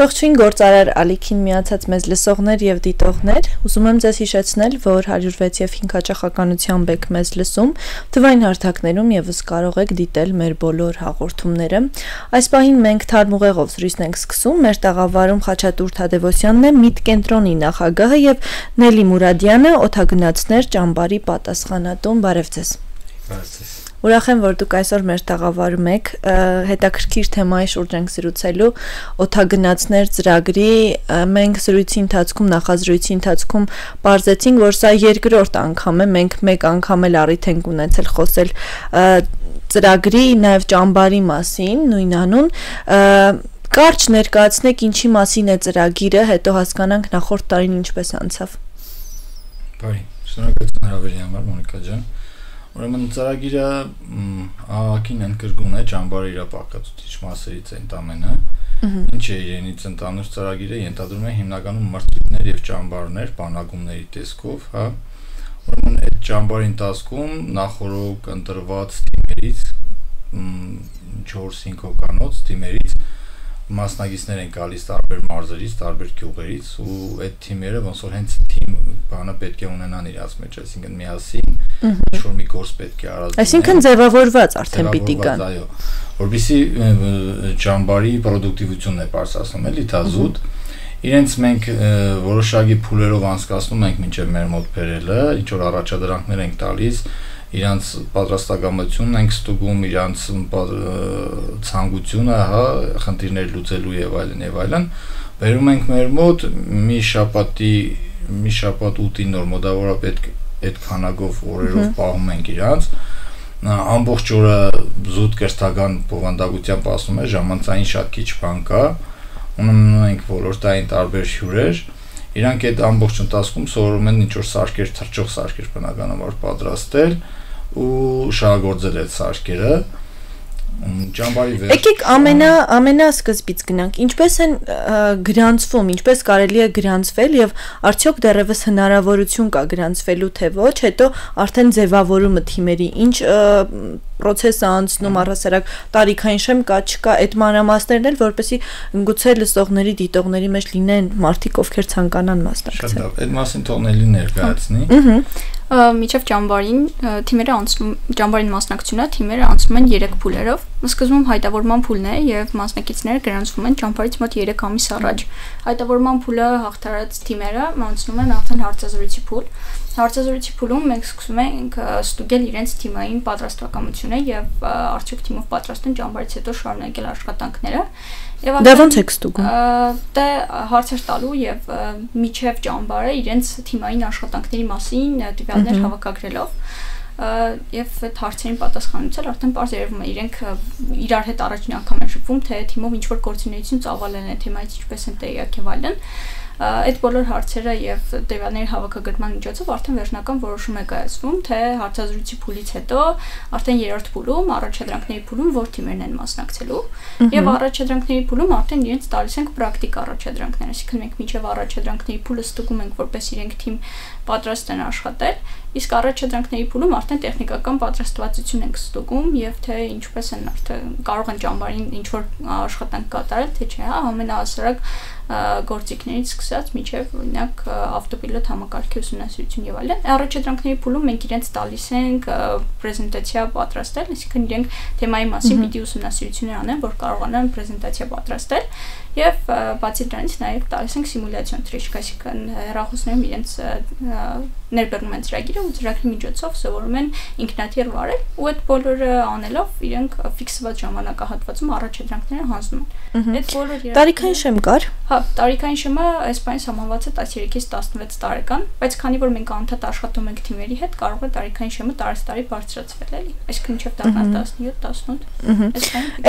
Ողջույն գործարար ալիքին միացած մեզ լսողներ եւ դիտողներ, ուզում եմ ձեզ հիշեցնել, որ 106 եւ 5 հաճախականությամբ եք մեզ լսում, թվային հարթակներում եւս կարող եք դիտել մեր բոլոր հաղորդումները։ Այս պահին մենք թարմուղեղով զրույցն ենք սկսում, մեր տաղավարում Խաչատուր Թադևոսյանն է, Միտ կենտրոնի նախագահը եւ Նելի Մուրադյանը, օդագնացներ ճամբարի պատասխանատուն, բարև ձեզ։ Ուրախ եմ, որ դուք այսօր մեր տաղավարում եք, հետաքրքիր թեմայի շուրջ ենք զրուցելու, օդագնացներ ծրագրի, մենք զրույցի ընթացքում, նախազրույցի ընթացքում պարզեցինք, որ սա երկրորդ անգամ է, մենք մեկ անգամ էլ առիթ ենք ունեցել խոսել ծրագրի, նաև ճամբարի մասին, նույն անուն, կարճ ներկայացնեք ինչի մասին է ծրագիրը, հետո հասկանանք նախորդ տարին ինչպես անցավ։ Բարի, շնորհակալություն հրավերի համար, Մոնիկա ջան։ Ուրեմն ծրագիրը ահագին ընդգրկուն է, ճամբարի իր պակասուցիչ մասերից է ընդամենը։ Ինչ է իրենից ընդհանուր ծրագիրը, ենթադրում է հիմնականում մրցույթներ եւ ճամբարներ բանակումների տեսքով, հա։ Ուրեմն այդ ճամբարի ընթացքում նախորոք ընտրված թիմերից 4-5 հոգանոց թիմերից մասնակիցներ են գալիս տարբեր մարզերից, տարբեր գյուղերից ու այդ թիմերը ոնց որ հենց թիմ բանը պետք է ունենան իրաց մեջ, այսինքն միասին ինչ-որ մի գործ պետք է արած։ Այսինքն ձևավորված արդեն պիտի կան։ Այո, որովհետեւ ճամբարի պրոդուկտիվությունն է բարձրացնում, էլի թազուտ։ Իրենց մենք որոշակի փուլերով անցկացնում ենք մինչև մեր մոտ բերելը, ինչ որ առաջադրանքներ ենք տալիս, իրանց պատրաստակամությունն ենք ստուգում, իրանց ցանկությունը, հա, խնդիրներ լուծելու եւ այլն, բերում ենք մեր մոտ մի շաբաթ 8-ին նոր մոտավորապես այդ քանակով օրերով պահում ենք իրանց, ամբողջ օրը զուտ կրթական բովանդակությամբ ասում է, ժամանցային շատ քիչ բան կա, ունենում ենք ոլորտային տարբեր հյուրեր, իրանք այդ ամբողջ ընթացքում սովորում են ինչ-որ սարքեր, թռչող սարքեր բնականաբար պատրաստել ու շահագործել այդ սարքերը ճամբարի վեր։ Եկեք ամենասկզբից գնանք, ինչպես են գրանցվում, ինչպես կարելի է գրանցվել եւ արդյոք դեռևս հնարավորություն կա գրանցվելու թե ոչ, հետո արդեն ձևավորումը թիմերի, ինչ process անցնում առհասարակ տարիքային շեմ կա չկա այդ մանրամասներն էլ որպեսզի գուցե լսողների դիտողների մեջ լինեն մարդիկ ովքեր ցանկանան մասնակցել։ Շատ լավ, այդ մասին թողնելի ներկայացնի։ Միջև ճամբարին թիմերը անցնում ճամբարին մասնակցությունը թիմերը անցնում են 3 փուլերով։ Սկզբում հայտավորման փուլն է եւ մասնակիցները գրանցվում են ճամբարից մոտ 3 ամիս առաջ։ Հայտավորման փուլը հաղթարած թիմերը անցնում են արդեն հարցազրույցի փուլ։ Հարցազրույցի փուլում մենք սկսում ենք ստուգել իրենց թիմային պատրաստվածությունը եւ արդյոք թիմով պատրաստեն ճամբարից հետո շարունակել աշխատանքները։ Դա ոնց եք ստուգում։ Դե հարցեր տալու եւ միջև ճամբարը իրենց թիմային աշխատանքների մասին տվյալներ հավաքագրելով եւ այդ հարցերին պատասխանեցել արդեն բարձ երևում է իրենք իրար հետ առաջին անգամ են շփվում թե թիմով ինչ որ գործունեություն ծավալեն է թեմայից ինչպես են տեղյակ եւ այլն այդ բոլոր հարցերը եւ տվյալների հավաքագրման միջոցով արդեն վերջնական որոշում է կայացվում թե հարցազրույցի փուլից հետո արդեն երրորդ փուլում առաջադրանքների փուլում որ թիմերն են մասնակցելու եւ առաջադրանքների փուլում արդեն իրենց տալիս ենք պրակտիկ առաջադրանքներ այսինքն մենք միջև առաջադրանքների փուլը ստուգում ենք որպես իրենք թիմ պատրաստ են աշխատել իսկ առաջադրանքների փուլում արդեն տեխնիկական պատրաստվածություն ենք ստուգում եւ թե ինչպես են արդեն կարող են ճամբարին ինչ որ աշխատանք կատարել թե չէ հա ամենահասարակ գործիքներից սկսած միջև օրինակ ավտոպիլոտ համակարգի ուսումնասիրություն եւ այլն առաջադրանքների փուլում մենք իրենց տալիս ենք պրեզենտացիա պատրաստել այսինքն իրենք թեմայի մասին պիտի ուսումնասիրություններ անեն որ կարողանան պրեզենտացիա պատրաստել եւ բացի դրանից նաեւ տալիս ենք սիմուլյացիոն թրիշկ այսինքն հեռախոսներում իրենց ներբեռնում են ծրագիրը ու ծրագրի միջոցով սովորում են ինքնաթիռ վարել ու այդ բոլորը անելով իրենք ֆիքսված ժամանակահատվածում առաջադրանքները հանձնում են այդ բոլոր տարիքային շեմ կար հա տարիքային շեմը այս բանը սահմանված է 13-ից 16 տարեկան բայց քանի որ մենք անդադ աշխատում ենք թիմերի հետ կարող է տարիքային շեմը տարի բարձրացվել էլի այսինքն մինչև 17-18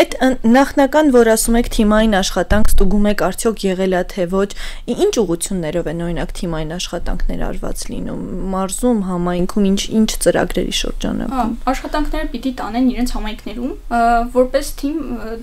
այդ նախնական որ ասում եք թիմային աշխատանք ստուգում եք արդյոք եղել է թե ոչ ինչ ուղղություններով են օրինակ թիմային աշխատանքներ արված լինում մարզում համայնքում ինչ ծրագրերի շրջանակում աշխատանքները պիտի տանեն իրենց համայնքներում որպես թիմ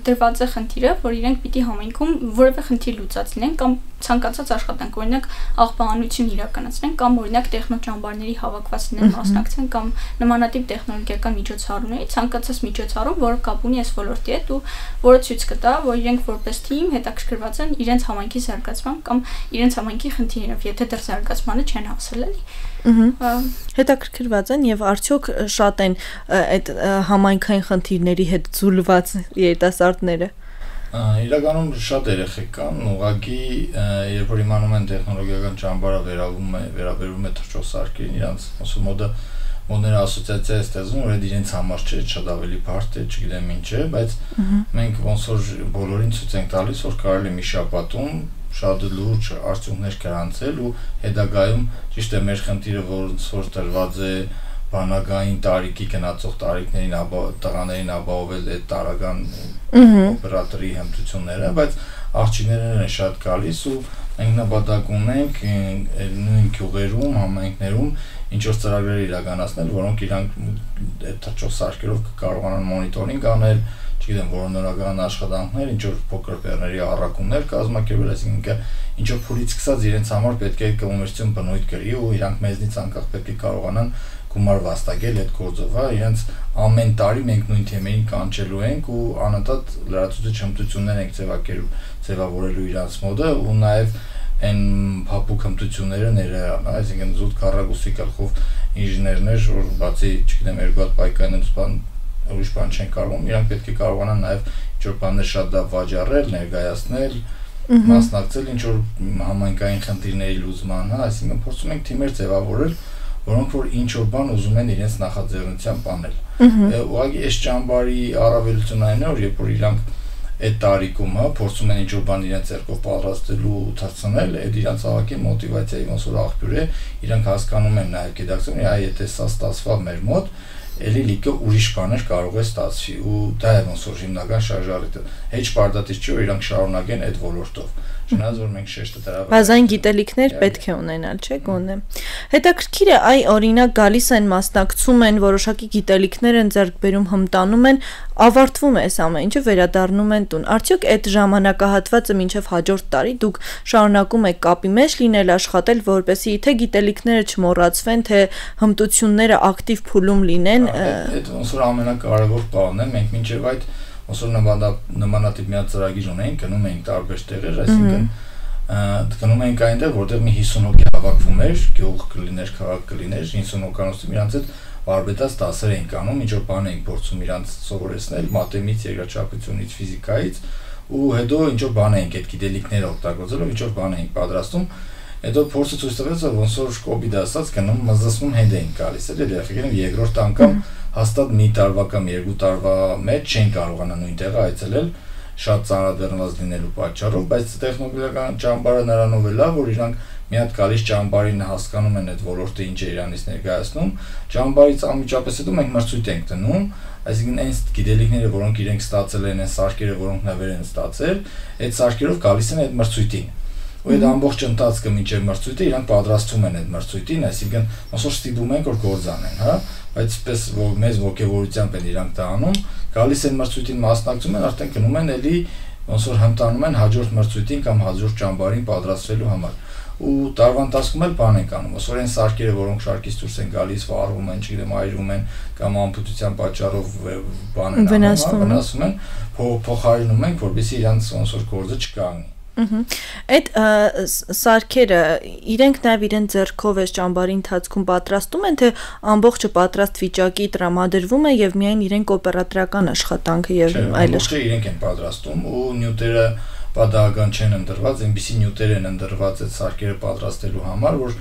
դրված է խնդիրը որ իրենք պիտի համայնքում որևէ խնդիր լուծած լինեն կամ ցանկացած աշխատանք, օրինակ աղբանություն իրականացնեն կամ օրինակ տեխնոճամբարների հավաքված լինեն մասնակցեն կամ նմանատիպ տեխնոլոգիական միջոցառումների ցանկացած միջոցառում, որը կապ ունի այս ոլորտի հետ ու որը ցույց կտա, որ իրենք որպես թիմ հետաքրքրված են իրենց համայնքի զարգացման կամ իրենց համայնքի խնդիրներով, եթե դեռ զարգացմանը չեն հասել էլի։ Հետաքրքրված են եւ արդյոք շատ են այդ համայնքային խնդիրների հետ ձուլված երիտասարդները։ Իրականում շատ երեխեք կան, ուղղակի երբ որ իմանում են տեխնոլոգիական ճամբարը վերաբերում է թռչող սարքերին, իրանց ասում մոդները ասոցիացիա է ստեղծում, որ իրենց համար չէ, շատ ավելի բարդ է, չգիտեմ ինչ է, բայց մենք ոնց որ բոլորին ցույց ենք տալիս, որ կարելի է մի շաբաթում շատ լուրջ արդյունքներ գրանցել ու հետագայում ճիշտ է մեր խնդիրը ոնց որ տրված է բանակային տարիքի գնացող տղաներին ապահովել այդ տարական օպերատորի հմտությունները, բայց աղջիկներն են շատ գալիս ու մենք նպատակ ունենք նույն գյուղերում, համայնքներում ինչ-որ ծրագրեր իրականացնել, որոնք իրանք այդ թռչող սարքերով կարողանան մոնիտորինգ անել, չգիտեմ, որոնորական աշխատանքներ, ինչ-որ փոքր բեռների առաքումներ կազմակերպել, այսինքն ինչ-որ փուլից սկսած իրենց համար պետք է կոմերցիոն բնույթ կրի ու իրանք մեզնից անկախ պետք է կարողանան գումար վաստակել այդ գործով, հա, իրենց ամեն տարի մենք նույն թեմերին կանչելու ենք ու անընդհատ լրացուցիչ հմտություններ ենք ձևավորելու իրանց մոդը ու նաև այն փափուկ հմտությունները ներառան, այսինքն զուտ քառակուսի գլխով ինժեներներ, որ բացի, չգիտեմ, երկու հատ պայքարներից ուրիշ բան չեն կարողանում, իրանք պետք է կարողանան նաև ինչ-որ բաներ շատ լավ վաճառել, ներկայացնել, մասնակցել ինչ-որ համայնքային խնդիրների լուծման, հա, այսինքն փորձում ենք թիմեր ձևավորել, որոնք որ ինչ-որ բան ուզում են իրենց նախաձեռնությամբ անել։ Ուղղակի այս ճամբարի առավելությունն այն է, որ երբ որ իրանք այդ տարիքում, հա, փորձում են ինչ-որ բան իրենց ձեռքով պատրաստելու ու թռցնել, այդ իրենց հավաքի մոտիվացիայի ոնց որ աղբյուր է, իրանք հասկանում են նաև գիտակցում, այ եթե սա ստացվավ մեր մոտ, էլի լիքը ուրիշ բաներ կարող է ստացվի ու դա է ոնց որ հիմնական շարժառիթը։ Հեչ պարտադիր չի որ իրանք շարունակեն այդ ոլորտով։ Չնայած որ մենք շեշտը դրա վրա բազային գիտելիքներ պետք է ունենալ, չէ՞, գոնե։ Հետաքրքիր է, այ օրինակ գալիս են մասնակցում են, որոշակի գիտելիքներ են ձեռք բերում, հմտանում են, ավարտվում է այս ամեն ինչը, վերադառնում են տուն։ Արդյոք այդ ժամանակահատվածը մինչև հաջորդ տարի դուք շարունակում եք կապի մեջ լինել, աշխատել, որպեսզի թե գիտելիքները չմոռացվեն, թե հմտությունները ակտիվ փուլում լինեն։ Այդ ոնց որ ամենակարևոր բանն է, մենք մինչև այդ ոնց որ նմանատիպ մի հատ ծրագիր ունենք, գնում ենք տարբեր տեղեր, այսինքն գնում ենք այնտեղ, որտեղ մի 50 հոգի հավաքվում էր, գյուղ կլիներ, քաղաք կլիներ, 50 հոգանոցում իրանց հետ վարպետաց դասեր ենք անում, ինչ որ բան ենք փորձում իրանց սովորեցնել, մաթեմատիկից, երկրաչափությունից, ֆիզիկայից ու հետո ինչ որ բան ենք այդ գիտելիքները օգտագործելով, ինչ որ բան ենք պատրաստում, հետո փորձը ցույց տվեց, ոնց որ կոպիտ ասած գնում մզզվում հետ էին գալիս, էլ երեխեքները երկրորդ անգամ հաստատ մի տարվա կամ երկու տարվա մեջ չեն կարողանա նույն տեղը այցելել շատ ծանրաբեռնված լինելու պատճառով, բայց տեխնոլոգիական ճամբարը նրանով է լավ, որ իրանք մի հատ գալիս ճամբարին հասկանում են այդ ոլորտը ինչ է իրանից ներկայացնում, ճամբարից անմիջապես հետո մենք մրցույթ ենք տնում, այսինքն այն գիտելիքները, որոնք իրենք ստացել են, այն սարքերը, որոնք նվեր են ստացել, այդ սարքերով գալիս են այդ մրցույթին։ Ու այդ ամբողջ ընթացքը մինչև մրցույթը իրանք պատրաստվում են այդ մրցույթին, այսինքն ոնց որ ստիպում են որ գործանեն, հա, բայց պես որ մեծ ողջավորությամբ են իրանք դա անում, գալիս են մրցույթին մասնակցում են, արդեն գնում են էլի ոնց որ հմտանում են հաջորդ մրցույթին կամ հաջորդ ճամբարին պատրաստվելու համար։ Ու տարվա ընթացքում էլ բան ենք անում, ոնց որ այն սարքերը, որոնք շարքից դուրս են գալիս, վառվում են, չգիտեմ, այրում են կամ ամպուտացիան պատճառով բան են վնասվում են, փոխարինում ենք, որպեսզի իրանց ոնց որ գործը չկանգնի։ Այդ սարքերը իրենք նաև իրենց ձեռքով այս ճամբարի ընթացքում պատրաստում են, թե ամբողջը պատրաստ վիճակի տրամադրվում է եւ միայն իրենք օպերատորական աշխատանքը եւ այլ աշխատանքը իրենք են պատրաստում ու նյութերը պատահական չեն ընտրված, այնպիսի նյութեր են ընտրված այդ սարքերը պատրաստելու համար, որ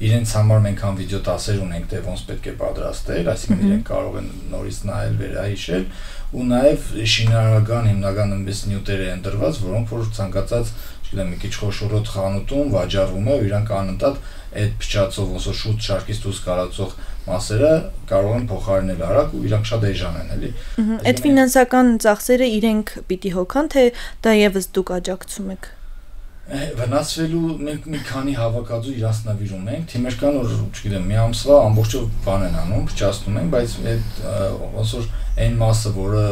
իրենց համար մենք համ վիդեո դասեր ունենք, թե ոնց պետք է պատրաստել, այսինքն իրենք կարող են նորից նայել, վերահիշել ու նաև շինարարական հիմնական այնպես նյութեր են ընտրված, որոնք որ ցանկացած, չգիտեմ, մի քիչ խոշորոտ խանութում վաճառվում է ու իրանք անընդհատ այդ փչացող ոնց որ շուտ շարքից դուրս կարածող մասերը կարող են փոխարինել արագ ու իրանք շատ էժան են, էլի։ Այդ ֆինանսական ծախսերը իրենք պիտի հոգան, թե դա եւս դուք աջակցում եք։ Վնասվելու մենք մի քանի հավաքածու իրանց նվիրում ենք, թիմեր կան, որ, չգիտեմ, մի ամսվա ամբողջով բան են անում, փչացնում են, բայց այդ ոնց որ այն մասը, որը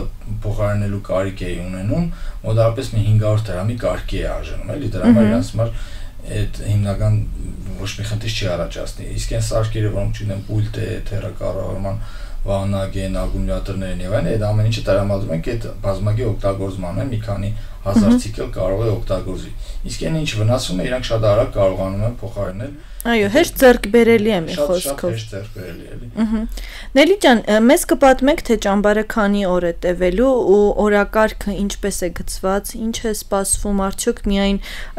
փոխարինելու կարիք է ունենում, մոտավորապես մի 500 դրամի կարգի է արժանում, էլի, դրա համար իրանց համար այդ հիմնական ոչ մի խնդիր չի առաջացնի։ Իսկ այն սարքերը, որոնք չունեն պուլտ է, թերակառավարման վանակ են, ակումուլյատորներ են եւ այլն, այդ ամեն ինչը տրամադրում ենք այդ բազմակի օգտագործման է, մի քանի հազար ցիկլ կարող է օգտագործի։ Իսկ այն ինչ վնասվում է, իրանք շատ արագ կարողանում են փոխարինել։ Այո, հեշտ ձեռքբերելի է մի խոսքով։ Շատ հեշտ ձեռքբերելի է։ Նելի ջան, մեզ կպատմեք, թե ճամբարը քանի օր է տևելու ու օրակարգը ինչպես է գծված, ինչ է սպասվում, արդյոք միայն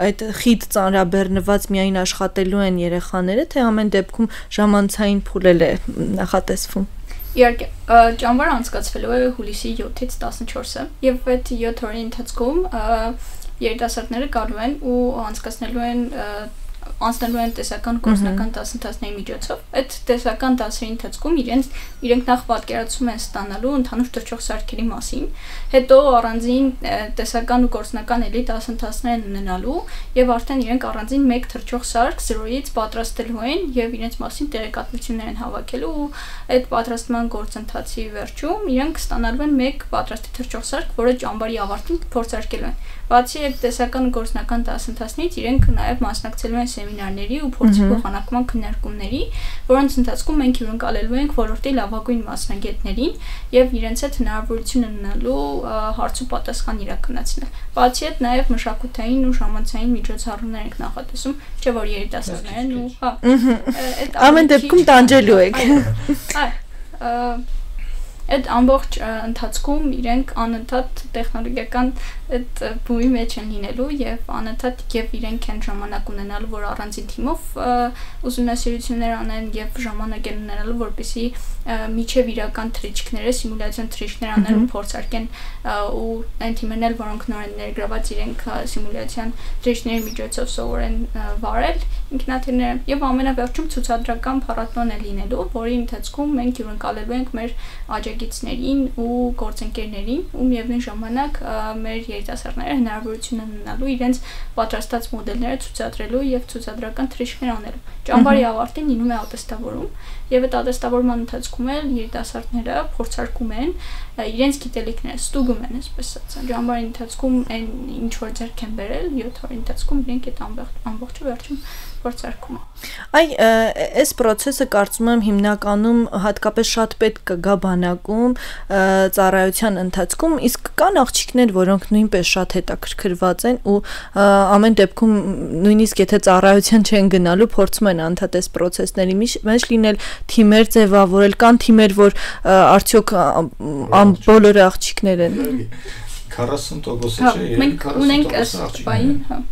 այդ խիտ ծանրաբեռնված միայն աշխատելու են երեխաները, թե ամեն դեպքում ժամանցային փուլել է նախատեսվում։ Իհարկե, ճամբարը անցկացվելու է հուլիսի 7-ից 14-ը եւ այդ 7 օրի ընթացքում երիտասարդները գալու են ու անցնելու են տեսական գործնական դասընթացների միջոցով։ Այդ տեսական դասերի ընթացքում իրենք նախ պատկերացում են ստանալու ընդհանուր թռչող սարքերի մասին, հետո առանձին տեսական ու գործնական էլի դասընթացներ են ունենալու եւ արդեն իրենք առանձին մեկ թռչող սարք 0-ից պատրաստելու են եւ իրենց մասին տեղեկատվություններ են հավաքելու ու այդ պատրաստման գործընթացի վերջում իրենք ստանալու են մեկ պատրաստի թռչող սարք, որը ճամբարի ավարտին փորձարկելու են։ Բացի այդ տեսական ու գործնական դասընթացներից իրենք նաև մասնակցելու են սեմինարների ու փորձի փոխանակման քննարկումների, որոնց ընթացքում մենք հյուրընկալելու ենք ոլորտի լավագույն մասնագետներին եւ իրենց հետ հնարավորություն ունենալու հարց ու պատասխան իրականացնել։ Բացի այդ նաև մշակութային ու ժամանցային միջոցառումներ ենք նախատեսում, չէ՞ որ երիտասարդներն ու ամեն դեպքում տանջելու եք։ Այդ ամբողջ ընթացքում իրենք անընդհատ տեխնոլոգիական այդ բույի մեջ են լինելու եւ անընդհատ եւ իրենք են ժամանակ ունենալու, որ առանձին թիմով ուսումնասիրություններ անեն եւ ժամանակ են ունենալու, որպեսզի միջև իրական թռիչքները, սիմուլյացիոն թռիչքներ անեն ու փորձարկեն ու այն թիմերն էլ, որոնք նոր են ներգրաված իրենք սիմուլյացիոն թռիչքների միջոցով սովորեն վարել ինքնաթիռները եւ ամենավերջում ցուցադրական փառատոն է լինելու, որի ընթացքում մենք հյուրընկալելու ենք մեր աջակիցներին ու գործընկերներին ու միևնույն ժամանակ մեր երիտասարդները հնարավորություն են ունենալու իրենց պատրաստած մոդելները ցուցադրելու եւ ցուցադրական թռիչքներ անելու։ Ճամբարի ավարտին լինում է ատեստավորում եւ այդ ատեստավորման ընթացքում էլ երիտասարդները փորձարկում են իրենց գիտելիքները, ստուգում են, այսպես ասած։ Ճամբարի ընթացքում այն ինչ որ ձեռք են բերել 7 օրի ընթացքում իրենք այդ ամբողջը վերջում փորձարկում են։ Այս process-ը կարծում եմ հիմնականում հատկապես շատ պետք կգա բանակում ծառայության ընթացքում, իսկ կան աղջիկներ, որոնք նույնպես շատ հետաքրքրված են ու ամեն դեպքում նույնիսկ եթե ծառայության չեն գնալու, փորձում են անդադար այս process-ների մեջ լինել, թիմեր ձևավորել, կան թիմեր, որ արդյոք բոլորը աղջիկներ են։ 40%-ը չէ, 40%-ը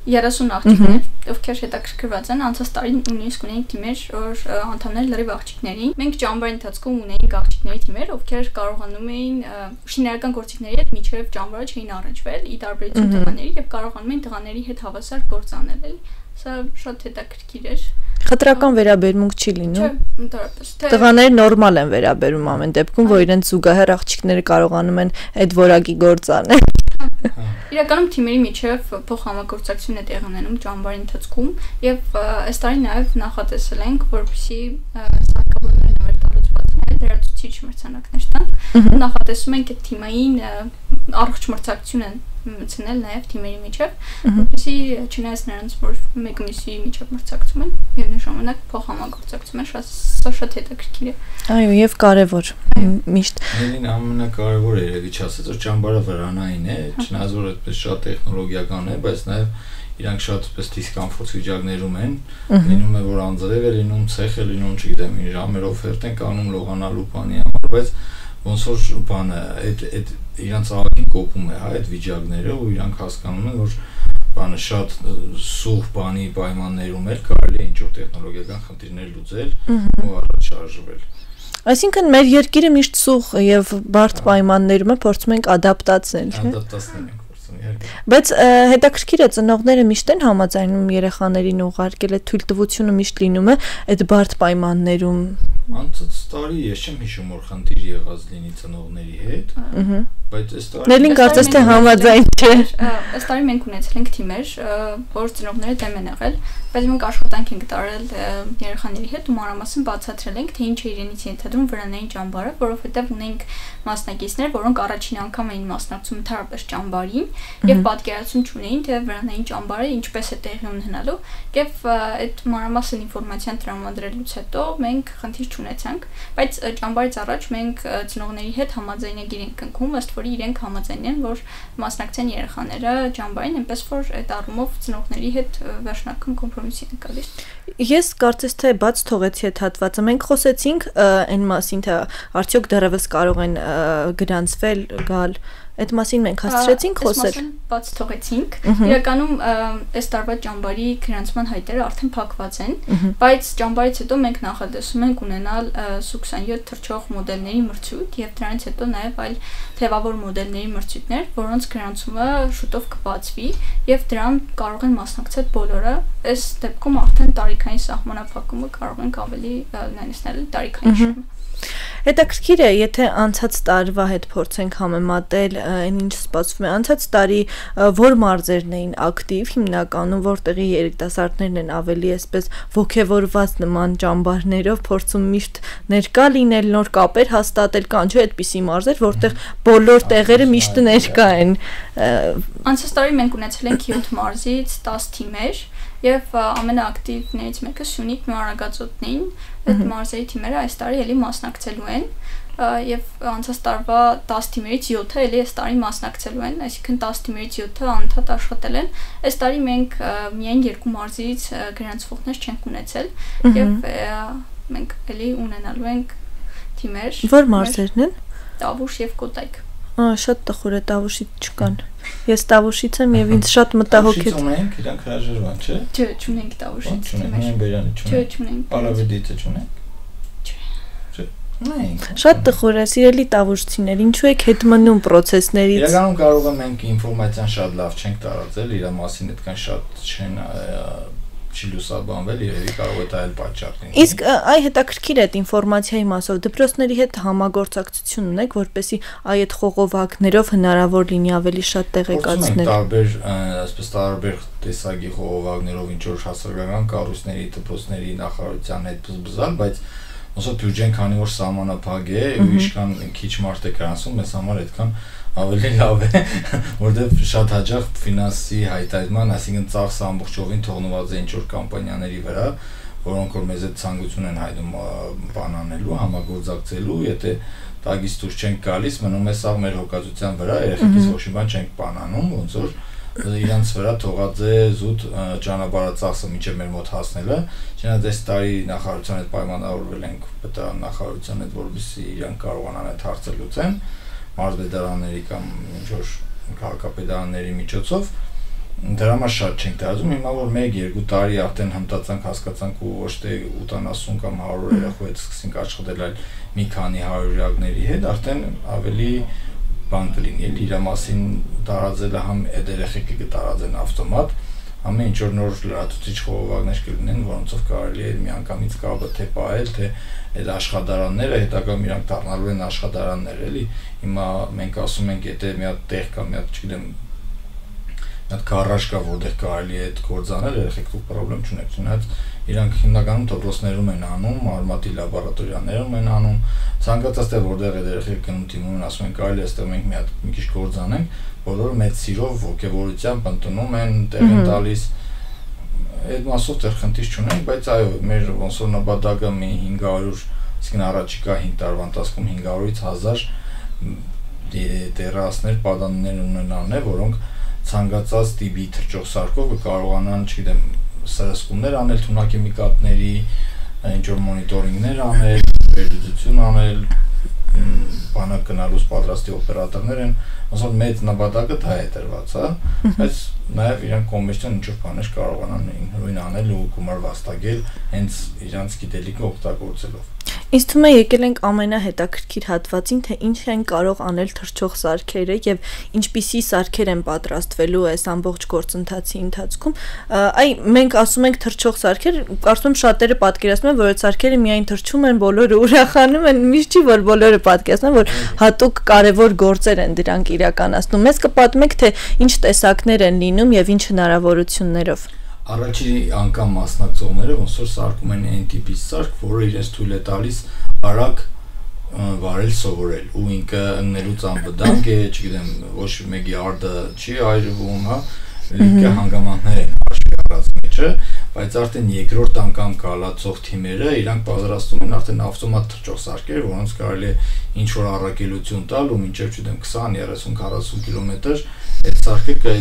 30 աղջիկներ, ովքեր հետաքրքրված են, անցած տարի նույնիսկ ունեինք թիմեր, որ անդամներ լրիվ աղջիկներ էին։ Մենք ճամբարի ընթացքում ունեինք աղջիկների թիմեր, ովքեր կարողանում էին շինարարական գործիքների հետ միջև ճամբարը չէին առնչվել, ի տարբերություն տղաների եւ կարողանում էին տղաների հետ հավասար գործ անել, էլի։ Սա շատ հետաքրքիր էր։ Խտրական վերաբերմունք չի լինում։ Չէ, ընդհանրապես։ Տղաները նորմալ են վերաբերում ամեն դեպքում, որ իրենց զուգահեռ աղջիկները կարողանում են այդ որակի գործ անել։ Իրականում թիմերի միջև փոխհամագործակցություն է տեղի ունենում ճամբարի ընթացքում եւ այս տարի նաեւ նախատեսել ենք, որպեսզի սարքավորումները նվեր տալուց լրացուցիչ մրցանակներ տանք։ Նախատեսում ենք այդ թիմային առողջ մրցակցություն մտցնել նաեւ թիմերի միջև, որպեսզի չնայած նրանց որ մեկ մյուսի միջև մրցակցում են, միևնույն ժամանակ փոխհամագործակցում են, շատ հետաքրքիր է։ Այո, եւ կարեւոր միշտ։ Մենին ամենակարևորը երևի չասած, որ ճամբարը վրանային է, չնայած որ այդպես շատ տեխնոլոգիական է, բայց նաեւ իրանք շատ պես դիսկոմֆորտ վիճակներում են, լինում է որ անձրև է լինում, ցեխ է լինում, չգիտեմ, ինչ ժամերով օֆերտ են կանում լողանալու բանի համար, բայց ոնց որ բանը այդ իրանք աղքին կոպում է, հա, այդ վիճակները ու իրանք հասկանում են, որ բանը շատ սուղ բանի պայմաններում էլ կարելի է ինչ-որ տեխնոլոգիական խնդիրներ լուծել ու առաջ շարժվել։ Այսինքն մեր երկիրը միշտ սուղ եւ բարդ պայմաններում է, փորձում ենք ադապտացնել, չէ՞։ Ադապտացնել ենք փորձում, իհարկե։ Բայց հետաքրքիր է ծնողները միշտ են համաձայնում երեխաներին ուղարկել, այդ թույլտվությունը միշտ լինում է այդ բարդ պայմաններում Անցած տարի ես չեմ հիշում որ խնդիր եղած լինի ծնողների հետ, բայց այս տարի Նելին կարծես թե համաձայն չէ։ Այս տարի մենք ունեցել ենք թիմեր, որ ծնողները դեմ են եղել, բայց մենք աշխատանք ենք տարել երեխաների հետ ու մանրամասն բացատրել ենք, թե ինչ է իրենից ենթադրում վրանային ճամբարը, որովհետև ունենք մասնակիցներ, որոնք առաջին անգամ էին մասնակցում ընդհանրապես ճամբարին եւ պատկերացում չունեին, թե վրանային ճամբարը ինչպես է տեղի ունենալու, եւ այդ մանրամասն ինֆորմացիան տրամադրելուց հետո մենք խնդիր չունեցանք, բայց ճամբարից առաջ մենք ծնողների հետ համաձայնագիր ենք կնքում, ըստ որի իրենք համաձայն են, որ մասնակցեն երեխաները ճամբարին, այնպես որ այդ առումով ծնողների հետ վերջնական կոմպրոմիսի են գալիս։ Ես կարծես թե բաց թողեցի այդ հատվածը։ Մենք խոսեցինք այն մասին, թե արդյոք դեռևս կարող են գրանցվել, գալ։ Այդ մասին մենք հասցրեցինք խոսել։ Բաց թողեցինք։ Իրականում այս տարվա ճամբարի գրանցման հայտերը արդեն փակված են, բայց ճամբարից հետո մենք նախադասում ենք ունենալ Su-27 թռչող մոդելների մրցույթ եւ դրանից հետո նաեւ այլ թևավոր մոդելների մրցույթներ, որոնց գրանցումը շուտով կբացվի եւ դրան կարող են մասնակցել բոլորը։ Այս դեպքում արդեն տարիքային սահմանափակումը կարող ենք ավելի նույնիսկ տարիքային շրջանը։ Հետաքրքիր է, եթե անցած տարվա հետ փորձենք համեմատել, այն ինչ սպասվում է անցած տարի, որ մարզերն էին ակտիվ, հիմնականում որտեղի երիտասարդներն են ավելի այսպես ոգևորված նման ճամբարներով փորձում միշտ ներկա լինել, նոր կապեր հաստատել, կան չէ այդպիսի մարզեր, որտեղ բոլոր տեղերը միշտ ներկա են։ Անցած տարի մենք ունեցել ենք 7 մարզից 10 թիմեր եւ ամենաակտիվներից մեկը Սյունիք Նորագածոտն էին, այդ մարզերի թիմերը այս տարի էլի մասնակցելու են եւ անցած տարվա 10 թիմերից 7-ը էլի այս տարի մասնակցելու են, այսինքն 10 թիմերից 7-ը անընդհատ աշխատել են։ Այս տարի մենք միայն 2 մարզից գրանցվողներ չենք ունեցել եւ մենք էլի ունենալու ենք թիմեր։ Որ մարզերն են։ Տավուշ եւ Կոտայք։ Շատ տխուր է, Տավուշից չկան։ Ես Տավուշից եմ եւ ինձ շատ մտահոգ է։ Ունենք, իրանք հրաժարվան, չէ։ Չէ, չունենք Տավուշից թիմեր։ Չունենք Բերյանի, չունենք։ Չէ, չունենք։ Արավետիցը չունենք։ Չէ։ Ունենք։ Շատ տխուր է, սիրելի Տավուշցիներ, ինչու եք հետ մնում process-ներից։ Իրականում կարող եմ մենք ինֆորմացիան շատ լավ չենք տարածել, իր մասին այդքան շատ չեն չլուսաբանվել, երևի կարող է դա այլ պատճառ լինի։ Իսկ այ հետաքրքիր է այդ ինֆորմացիայի մասով դպրոցների հետ համագործակցություն ունեք, որպեսզի այդ խողովակներով հնարավոր լինի ավելի շատ տեղեկացնել։ Տարբեր, այսպես տարբեր տեսակի խողովակներով ինչ որ հասարակական կառույցների, դպրոցների նախարարության հետ բզբզալ, բայց ոնց որ բյուջեն քանի որ սահմանափակ է, ու ինչքան քիչ մարդ է գրանցում, մեզ համար այդքան ավելի լավ է, որտեղ շատ հաճախ ֆինանսի հայտարարման, այսինքն ծախսը ամբողջովին թողնված է ինչ-որ կամպանիաների վրա, որոնք որ մեզ այդ ցանկություն են հայտնում բանանելու, համագործակցելու, եթե տագից դուրս չենք գալիս, մնում է սա մեր հոգացության վրա, երեխեքից ոչ մի բան չենք բանանում, ոնց որ իրանց վրա թողած է զուտ ճանապարհածախսը մինչև մեր մոտ հասնելը, չնայած այս տարի նախարարության հետ պայմանավորվել ենք ՊՏԱ նախարարության հետ, որովհետեւ իրանք կարողանան այդ հարցը լուծեն մարզպետարանների կամ ինչ-որ քաղաքապետարանների միջոցով դրա համար շատ չենք տարածում, հիմա որ 1-2 տարի արդեն հմտացանք, հասկացանք ու ոչ թե 80 կամ 100 երեխու հետ սկսենք աշխատել, այլ մի քանի հարյուրյակների հետ, արդեն ավելի բան կլինի, իր մասին տարածելը համ այդ երեխեքը կտարածեն ավտոմատ, ամեն ինչ որ նոր լրատվիչ խողովակներ կլինեն, որոնցով կարելի է միանգամից կապը թե պահել, թե այդ աշխատարանները հետագայում իրանք դառնալու են աշխատարաններ, էլի։ Հիմա մենք ասում ենք, եթե մի հատ տեղ կա, մի հատ, չգիտեմ, մի հատ գարաժ կա, որտեղ կարելի է այդ գործանել, երեխեքով պրոբլեմ չունեք, չնայած իրանք հիմնականում դպրոցներում են անում, արմատի լաբորատորիաներում են անում, ցանկացած տեղ որտեղ այդ երեխեքը գնում դիմում են, ասում են կարելի է այստեղ մենք մի քիչ գործանենք, բոլորը մեծ սիրով, ոգևորությամբ ընդունում են, տեղ են տալիս, այդ մասով դեռ խնդիր չունենք, բայց այո, մեր ոնց որ նպատակը մի 500, իսկն առաջիկա 5 տարվա ընթացքում 500-ից 1000 տերասներ, պատանիներ ունենալն է, որոնք ցանկացած տիպի թռչող սարքով կարողանան, չգիտեմ, սրսկումներ անել թունաքիմիկատների, ինչ-որ մոնիտորինգներ անել, վերլուծություն անել, բանակ գնալուց պատրաստի օպերատորներ են, ասում մեծ նպատակը դա է տրված, հա, բայց նաև իրանք կոմերցիոն ինչ-որ բաներ կարողանան նույն անել ու գումար վաստակել հենց իրանց գիտելիքը օգտագործելով։ Ինձ թվում է եկել ենք ամենահետաքրքիր հատվածին, թե ինչ են կարող անել թռչող սարքերը եւ ինչպիսի սարքեր են պատրաստվելու այս ամբողջ գործընթացի ընթացքում։ Մենք ասում ենք թռչող սարքեր, կարծում եմ շատերը պատկերացնում են, որ այդ սարքերը միայն թռչում են, բոլորը ուրախանում են, միշտ չի որ բոլորը պատկերացնում են, որ հատուկ կարևոր գործեր են դրանք իրականացնում։ Մեզ կպատմեք, թե ինչ տեսակներ են լինում եւ ինչ հնարավորություններով։ Առաջին անգամ մասնակցողները ոնց որ սարքում են այն տիպի սարք, որը իրենց թույլ է տալիս արագ վարել սովորել ու ինքը ընկնելուց անվտանգ է, չգիտեմ, ոչ մեկի արդը չի այրվում, հա, լիքը հանգամանքներ են հաշվի առած մեջը, բայց արդեն երկրորդ անգամ կալացող թիմերը իրանք պատրաստում են արդեն ավտոմատ թռչող սարքեր, որոնց կարելի է ինչ որ առաքելություն տալ ու մինչև չգիտեմ 20-30-40 կիլոմետր այդ սարքը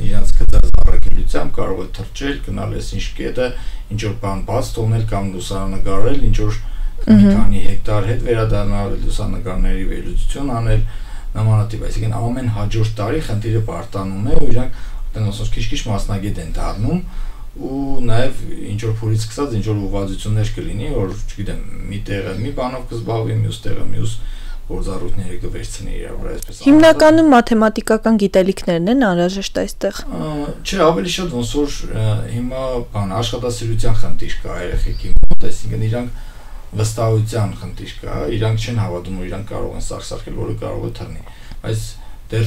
իրանց գծած առաքելությամբ կարող է թռչել, գնալ այսինչ կետը, ինչ որ բան բաց թողնել կամ լուսանկարել, ինչ որ մի քանի հեկտար հետ վերադառնալ, լուսանկարների վերլուծություն անել, նմանատիպ, այսինքն ամեն հաջորդ տարի խնդիրը բարտանում է ու իրանք տնոսոց քիչ-քիչ մասնագետ են դառնում ու նաև ինչ որ փորից սկսած ինչ որ ուղղվածություններ կլինի, որ չգիտեմ, մի տեղը մի բանով կզբաղվի, մյուս տեղը մյուս գործառույթները կվերցնի իր վրա, այսպես։ Հիմնականում մաթեմատիկական գիտելիքներն են անհրաժեշտ այստեղ։ Չէ, ավելի շատ ոնց որ հիմա բան աշխատասիրության խնդիր կա երեխեքի մոտ, այսինքն իրանք վստահության խնդիր կա, իրանք չեն հավատում, որ իրանք կարող են սարքել, որը կարող է թռնի, բայց դեռ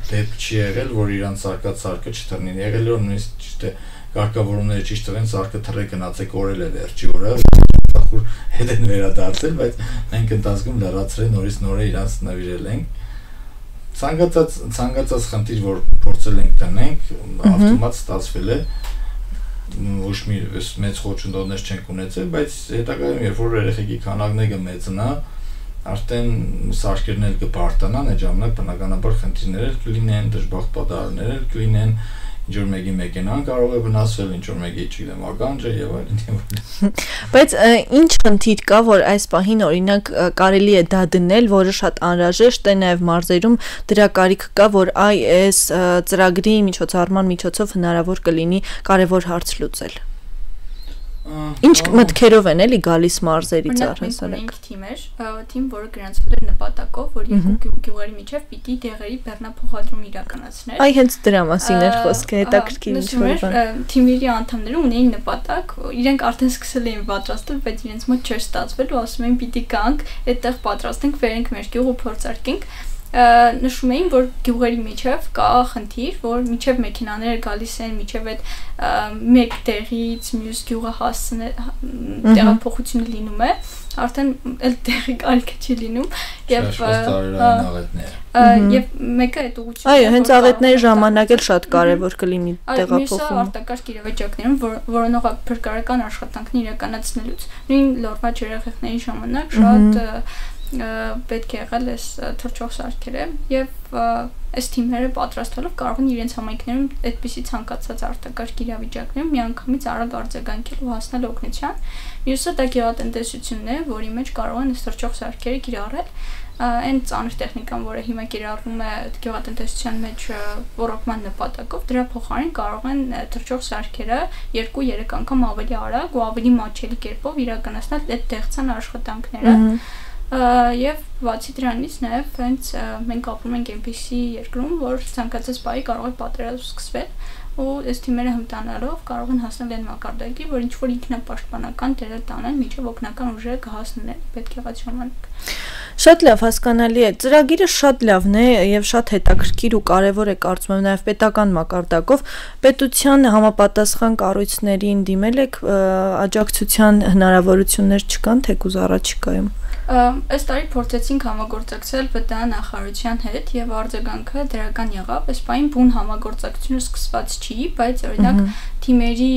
դեպք չի եղել, որ իրանք սարքած սարքը չթռնի, եղել է որ նույնիսկ ճիշտ է կարգավորումները ճիշտ տվեն, սարքը թռե գնացեք օրել է վերջի օրը, խուր հետ են վերադարձել, բայց մենք ընթացքում լրացրել նորից նորը իրանց նվիրել ենք։ Ցանկացած խնդիր, որ փորձել ենք տնենք, ավտոմատ ստացվել է, ոչ մի մեծ խոչընդոտներ չենք ունեցել, բայց հետագայում երբ որ երեխեքի քանակը կմեծանա, արդեն սարքերն էլ կբարտանան, այդ ժամանակ բնականաբար խնդիրներ կլինեն, դժբախտ պատահարներ կլինեն, ինչ որ մեկի մեքենան կարող է վնասվել, ինչ որ մեկի, չգիտեմ, ականջը եւ այլն։ Բայց ինչ խնդիր կա, որ այս պահին օրինակ կարելի է դա դնել, որը շատ անհրաժեշտ է, նաեւ մարզերում դրա կարիք կա, որ այս ծրագրի միջոցառման միջոցով հնարավոր կլինի կարևոր հարց լուծել։ Ինչ մտքերով են էլի գալիս մարզերից առհասարակ։ Թիմ, որը գրանցվել էր նպատակով, որ երկու գյուղերի միջև պիտի դեղերի բեռնափոխադրում իրականացներ։ Այ հենց դրա մասին էր խոսքը, հետաքրքիր ինչ-որ բան։ Թիմերի անդամները ունեին նպատակ, իրենք արդեն սկսել էին պատրաստել, բայց իրենց մոտ չէր ստացվել ու ասում էին պիտի գանք, այդտեղ պատրաստենք, վերենք մեր գյուղ ու փորձարկենք։ Նշում էին, որ գյուղերի միջև կա խնդիր, որ միջև մեքենաները գալիս են, միջև այդ մեկ տեղից մյուս գյուղը հասցնել տեղափոխությունը լինում է, արդեն էլ տեղի կարիքը չի լինում եւ մեկը այդ ուղղությունը։ Այո, հենց աղետների ժամանակ էլ շատ կարեւոր կլինի տեղափոխումը։ Մյուսը արտակարգ իրավիճակներում որոնողակ փրկարարական աշխատանքն իրականացնելուց նույն լորված երեխեքների ժամանակ շատ պետք է եղել այս թռչող սարքերը եւ այս թիմերը պատրաստելով կարող են իրենց համայնքներում այդպիսի ցանկացած արտակարգ իրավիճակներում միանգամից արագ արձագանքել ու հասնել օգնության։ Մյուսը դա գյուղատնտեսությունն է, որի մեջ կարող են այս թռչող սարքերը կիրառել այն ծանր տեխնիկան, որը հիմա կիրառվում է գյուղատնտեսության մեջ ռոռոկման նպատակով, դրա փոխարեն կարող են թռչող սարքերը 2-3 անգամ ավելի արագ ու ավելի մատչելի կերպով իրականացնել այդ տեղցան աշխատանքները։ Եվ բացի դրանից նաև հենց մենք ապրում ենք այնպիսի երկրում, որ ցանկացած բայի կարող է պատերազմ սկսվել ու այս թիմերը հմտանալով կարող են հասնել այն մակարդակի, որ ինչ որ ինքնապաշտպանական դեր տանեն, մինչև օգնական ուժերը կհասնեն պետք եղած ժամանակ։ Շատ լավ, հասկանալի է։ Ծրագիրը շատ լավն է եւ շատ հետաքրքիր ու կարեւոր է, կարծում եմ, նաեւ պետական մակարդակով։ Պետության համապատասխան կառույցներին դիմել եք, աջակցության հնարավորություններ չկան թեկուզ առաջիկայում։ Այս տարի փորձեցինք համագործակցել ՎՏԱ նախարարության հետ եւ արձագանքը դրական եղավ։ Այս պահին բուն համագործակցությունը սկսված չի, բայց օրինակ թիմերի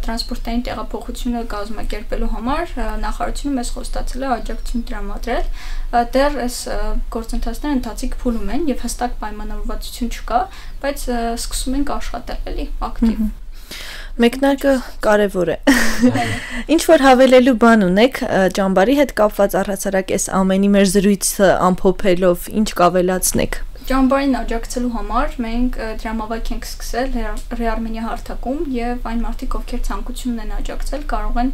տրանսպորտային տեղափոխությունը կազմակերպելու համար նախարարությունը մեզ խոստացել է աջակցություն տրամադրել։ Դեռ այս գործընթացները ընթացիկ փուլում են եւ հստակ պայմանավորվածություն չկա, բայց սկսում ենք աշխատել էլի ակտիվ։ Մեկնարկը կարևոր է։ Ինչ որ հավելելու բան ունեք ճամբարի հետ կապված առհասարակ այս ամենի մեր զրույցը ամփոփելով, ինչ կավելացնեք։ Ճամբարին աջակցելու համար մենք դրամավայր ենք սկսել Ռեարմենիա հարթակում եւ այն մարդիկ, ովքեր ցանկություն ունեն աջակցել, կարող են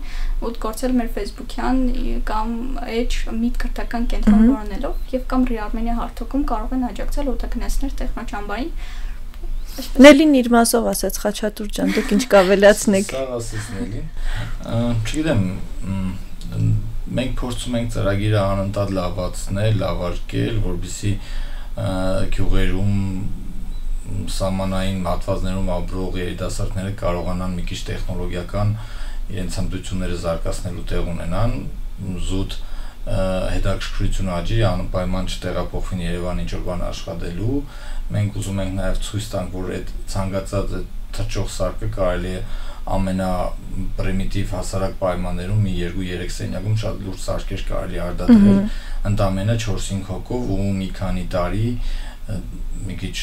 օգտագործել մեր Facebook-յան կամ edge միտ քրթական կենտրոն որոնելով եւ կամ Ռեարմենիա հարթակում կարող են աջակցել օգտագնացներ տեխնոճամբարին։ Նելին իր մասով ասաց Խաչատուր ջան, դուք ինչ կավելացնեք։ Սա ասես Նելին։ Չգիտեմ, մենք փորձում ենք ծրագիրը անընդհատ լավացնել, լավարկել, որովհետեւ գյուղերում սահմանային հատվածներում ապրող երիտասարդները կարողանան մի քիչ տեխնոլոգիական իրենց հմտությունները զարգացնելու տեղ ունենան, զուտ հետաքրքրություն աճի, անպայման չտեղափոխվին Երևան ինչ-որ բան աշխատելու։ Մենք ուզում ենք նաև ցույց տանք, որ այդ ցանկացած թռչող սարքը կարելի է ամենապրիմիտիվ հասարակ պայմաններում մի 2-3 սենյակում շատ լուրջ սարքեր կարելի արտադրել ընդամենը 4-5 հոգով ու մի քանի տարի մի քիչ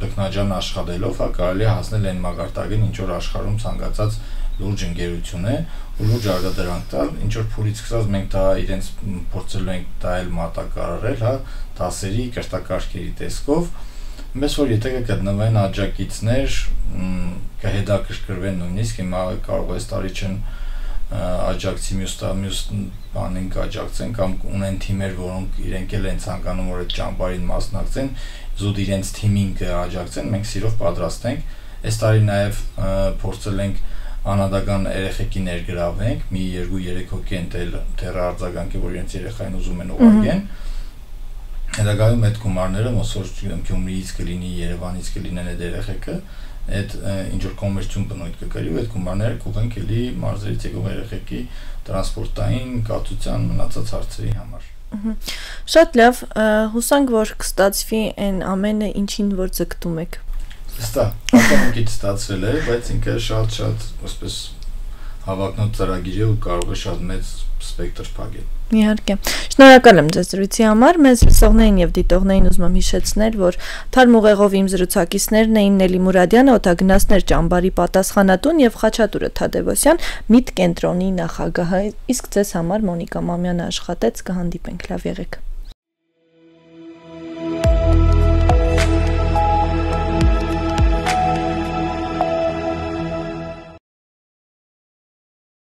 տեխնաջան աշխատելով կարելի է հասնել այն մակարդակին, ինչ որ աշխարհում ցանկացած լուրջ ընկերություն է ու լուրջ արտադրանք տալ, ինչ որ փուլից սկսած մենք դա իրենց փորձելու ենք տալ մատակարարել, հա, դասերի, կրթակարգերի տեսքով, մեզ որ եթե կգտնվեն աջակիցներ, կհետաքրքրվեն նույնիսկ հիմա կարող է տարի չեն աջակցի մյուս բանին կաջակցեն կամ ունեն թիմեր, որոնք իրենք էլ են ցանկանում որ այդ ճամբարին մասնակցեն, զուտ իրենց թիմին կաջակցեն, մենք սիրով պատրաստ ենք։ Այս տարի նաև փորձել ենք անհատական երեխեքի ներգրավենք, մի 2-3 հոգի են դեռ արձագանքի, որ իրենց երեխային ուզում են ուղարկեն։ Հետագայում այդ գումարները ոնց որ Գյումրիից կլինի, Երևանից կլինեն այդ երեխեքը, այդ ինչ որ կոմերցիոն բնույթ կկրի ու այդ գումարները կուղենք էլի մարզերից եկող երեխեքի տրանսպորտային, կացության մնացած հարցերի համար։ Շատ լավ, հուսանք որ կստացվի այն ամենը, ինչին որ ձգտում եք։ Ստա, ակամա քիչ ստացվել է, բայց ինքը շատ այսպես հավակնոտ ծրագիր է ու կարող է շատ մեծ սպեկտր փակել։ Իհարկե։ Շնորհակալ եմ ձեզ զրույցի համար։ Մեզ լսողներին եւ դիտողներին ուզում եմ հիշեցնել, որ Թարմ ուղեղով իմ զրուցակիցներն էին Նելի Մուրադյանը, օդագնացներ ճամբարի պատասխանատուն եւ Խաչատուրը Թադևոսյան, MIT կենտրոնի նախագահը։ Իսկ ձեզ համար Մոնիկա Մամյանը աշխատեց, կհանդիպենք, լավ եղեք։